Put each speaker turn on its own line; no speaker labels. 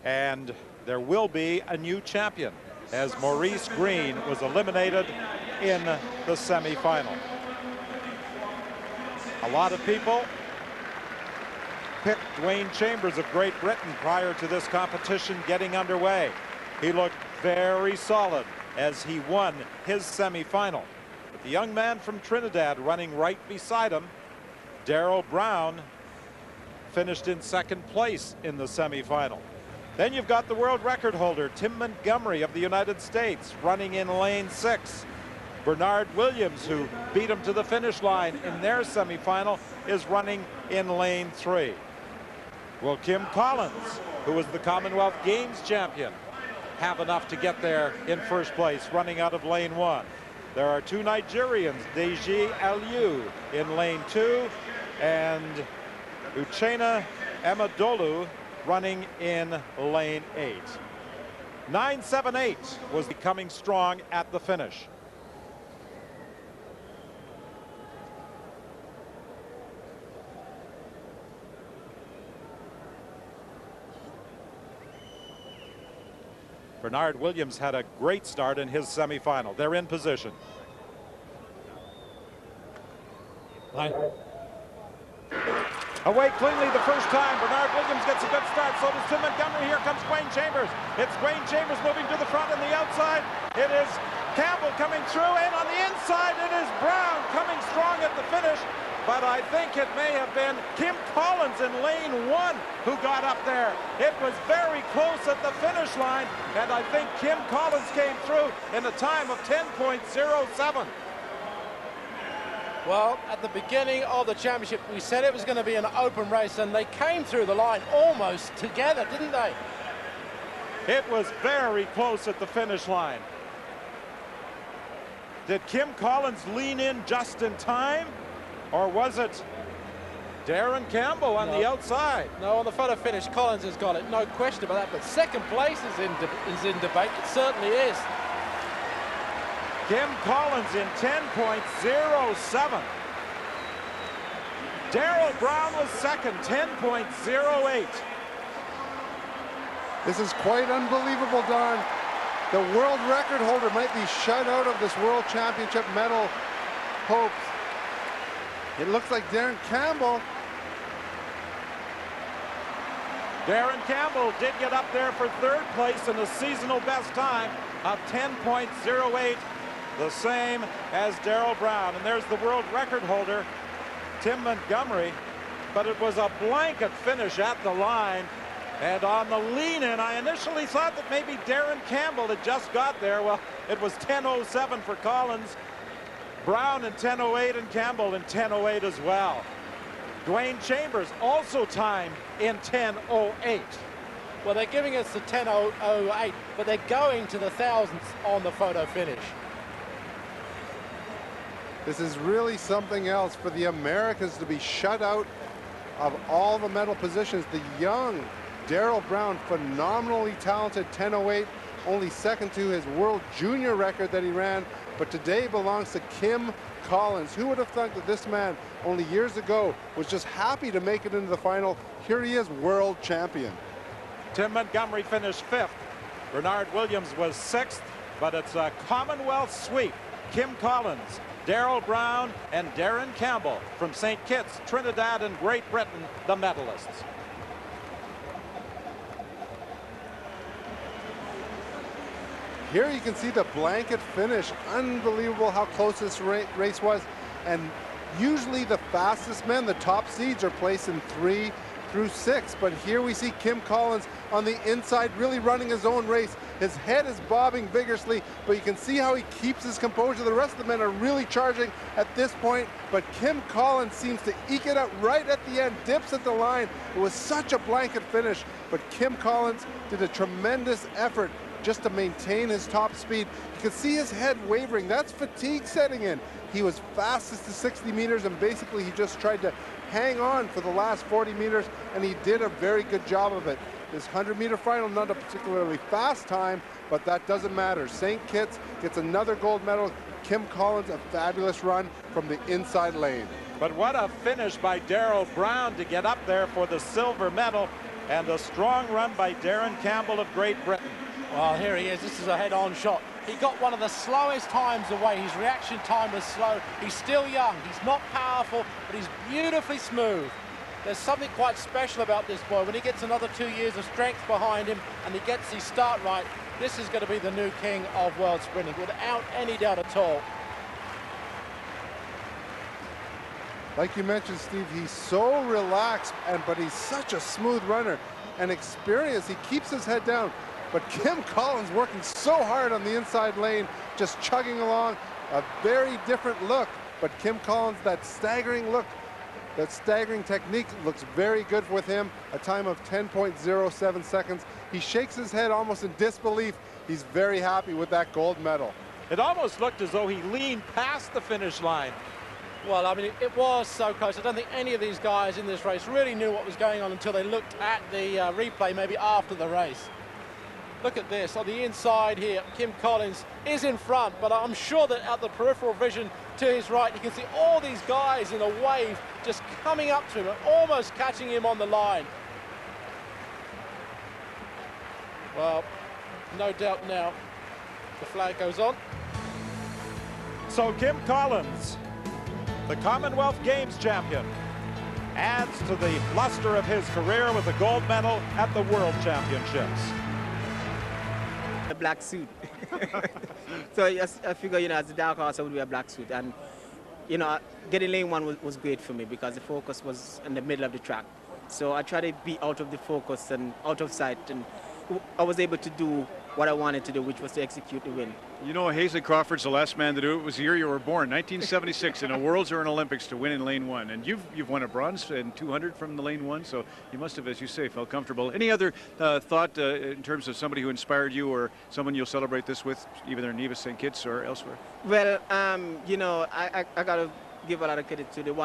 And there will be a new champion, as Maurice Greene was eliminated in the semifinal. A lot of people picked Dwayne Chambers of Great Britain prior to this competition getting underway. He looked very solid as he won his semifinal. But the young man from Trinidad running right beside him, Darrell Brown, finished in second place in the semifinal. Then you've got the world record holder, Tim Montgomery of the United States, running in lane 6. Bernard Williams, who beat him to the finish line in their semifinal, is running in lane 3. Will Kim Collins, who was the Commonwealth Games champion, have enough to get there in first place, running out of lane 1? There are 2 Nigerians, Deji Aliyu in lane 2 and Uchenna Emadolu running in lane 8. 978 was becoming strong at the finish. Bernard Williams had a great start in his semifinal. They're in position. Away cleanly the first time. Bernard Williams gets a good start. So does Tim Montgomery. Here comes Dwayne Chambers. It's Dwayne Chambers moving to the front and the outside. It is Campbell coming through, and on the inside it is Brown coming strong at the finish. But I think it may have been Kim Collins in lane 1 who got up there. It was very close at the finish line, and I think Kim Collins came through in a time of 10.07.
Well, at the beginning of the championship, we said it was going to be an open race, and they came through the line almost together, didn't they?
It was very close at the finish line. Did Kim Collins lean in just in time, or was it Darren Campbell on the outside?
No, on the photo finish, Collins has got it, no question about that, but second place is in debate. It certainly is.
Kim Collins in 10.07. Darrell Brown was second, 10.08.
This is quite unbelievable, Don. The world record holder might be shut out of this World Championship medal hopes. It looks like Darren Campbell.
Darren Campbell did get up there for third place in the seasonal best time of 10.08. The same as Darrell Brown. And there's the world record holder, Tim Montgomery. But it was a blanket finish at the line. And on the lean-in, I initially thought that maybe Darren Campbell had just got there. Well, it was 10.07 for Collins, Brown in 10.08, and Campbell in 10.08 as well. Dwayne Chambers also timed in 10.08.
Well, they're giving us the 10.08, but they're going to the thousandths on the photo finish.
This is really something else for the Americans to be shut out of all the medal positions. The young Darrell Brown, phenomenally talented, 10.08, only second to his world junior record that he ran, but today belongs to Kim Collins. Who would have thought that this man only years ago was just happy to make it into the final? Here he is, world champion.
Tim Montgomery finished 5th. Bernard Williams was 6th, but it's a Commonwealth sweep. Kim Collins, Darrell Brown, and Darren Campbell from St. Kitts, Trinidad, and Great Britain, the medalists.
Here you can see the blanket finish. Unbelievable how close this race was. And usually the fastest men, the top seeds, are placed in 3 through 6. But here we see Kim Collins on the inside really running his own race. His head is bobbing vigorously, but you can see how he keeps his composure. The rest of the men are really charging at this point, but Kim Collins seems to eke it out right at the end, dips at the line. It was such a blanket finish, but Kim Collins did a tremendous effort just to maintain his top speed. You can see his head wavering. That's fatigue setting in. He was fastest to 60 meters, and basically he just tried to hang on for the last 40 meters, and he did a very good job of it. This 100-meter final, not a particularly fast time, but that doesn't matter. St. Kitts gets another gold medal. Kim Collins, a fabulous run from the inside lane.
But what a finish by Darrell Brown to get up there for the silver medal. And a strong run by Darren Campbell of Great Britain.
Well, here he is. This is a head-on shot. He got one of the slowest times away. His reaction time was slow. He's still young. He's not powerful, but he's beautifully smooth. There's something quite special about this boy. When he gets another 2 years of strength behind him and he gets his start right, this is going to be the new king of world sprinting, without any doubt at all.
Like you mentioned, Steve, he's so relaxed, but he's such a smooth runner and experienced. He keeps his head down. But Kim Collins working so hard on the inside lane, just chugging along, a very different look. But Kim Collins, that staggering look, that staggering technique looks very good with him. A time of 10.07 seconds. He shakes his head almost in disbelief. He's very happy with that gold medal.
It almost looked as though he leaned past the finish line.
Well, I mean, it was so close. I don't think any of these guys in this race really knew what was going on until they looked at the replay maybe after the race. Look at this, on the inside here, Kim Collins is in front, but I'm sure that at the peripheral vision to his right, you can see all these guys in a wave just coming up to him and almost catching him on the line. Well, no doubt now, the flag goes on.
So Kim Collins, the Commonwealth Games champion, adds to the luster of his career with a gold medal at the World Championships.
A black suit. So yes, I figure, you know, as a dark horse, I would wear a black suit. And, you know, getting lane one was great for me because the focus was in the middle of the track. So I tried to be out of the focus and out of sight, and I was able to do what I wanted to do, which was to execute the win.
You know, Hazley Crawford's the last man to do it. It was the year you were born, 1976, in a Worlds or an Olympics to win in lane one. And you've won a bronze in 200 from the lane one, so you must have, as you say, felt comfortable. Any other thought in terms of somebody who inspired you or someone you'll celebrate this with, either in Nevis St. Kitts or elsewhere?
Well, you know, I got to give a lot of credit to the one